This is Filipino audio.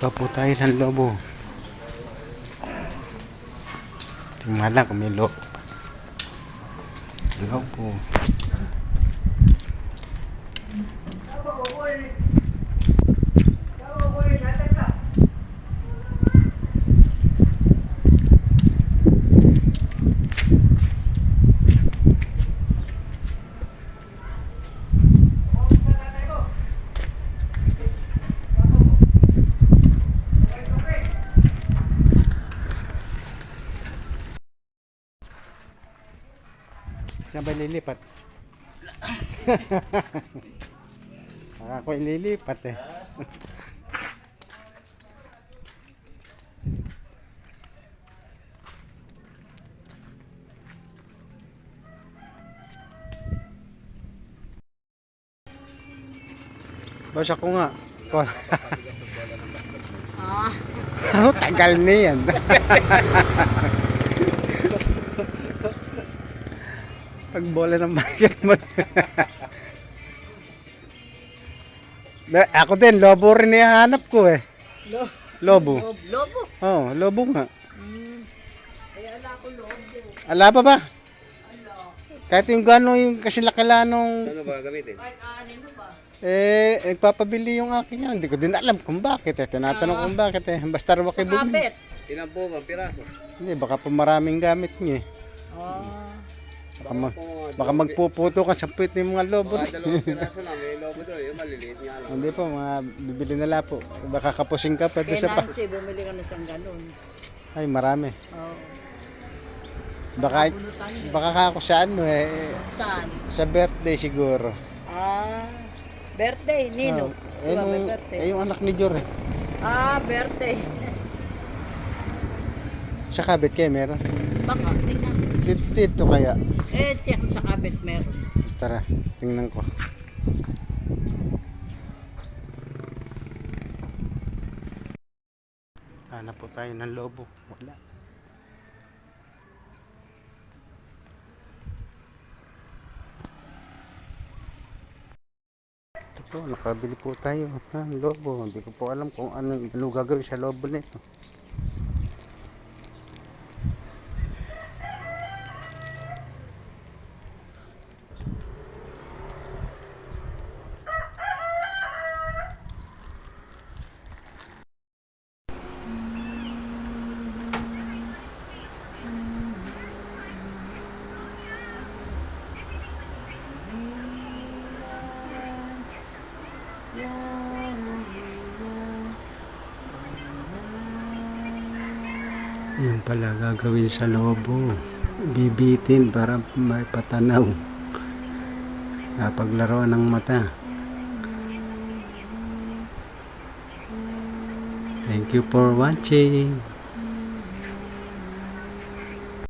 Punta po tayo ng lobo. Tingnan lang kung may lobo. Lobo. Saan ba lilipat? Ako lilipat eh. Bas ako nga. Oh, tagal na yan. Pagbola ng basket mo. Ako din, lobo rin ihahanap ko eh. Lobo. Lobo? Oo, lobo nga. Kaya ala ko lobo. Ala pa ba? Ala. Kahit yung gano'n yung kasilakala nung... Ano ba gamitin? Kahit anin mo ba? Nagpapabili yung akin yan. Hindi ko din alam kung bakit eh. Tinatanong kung bakit eh. Basta raw kayo bumili. Kapit. Ilan po ba? Piraso? Hindi, baka pa maraming gamit niya eh. Baka magpuputo ka sa puwit ng mga lobo. Baka dalawang piraso lang. May lobo doon. Yung maliliit niya lang. Hindi po, mga bibili nila po. Baka kapusing ka pa doon sa pa. Kaya Nancy, bumili ka na siyang ganun. Ay, marami. Oo. Baka ako sa ano eh. Saan? Sa birthday siguro. Birthday, Nino. Yung anak ni Jor eh. Birthday. Sa kabit kayo meron. Baka, tingnan. Dito kaya. Tiyak sa kabit meron. Tara, tingnan ko. Hanap po tayo ng lobo. Wala. Ito po, nakabili po tayo ng lobo. Hindi ko po alam kung ano gagawin sa lobo nito. Yan pala gagawin sa lobo. Bibitin para may patanaw. Napaglaruan ng mata. Thank you for watching.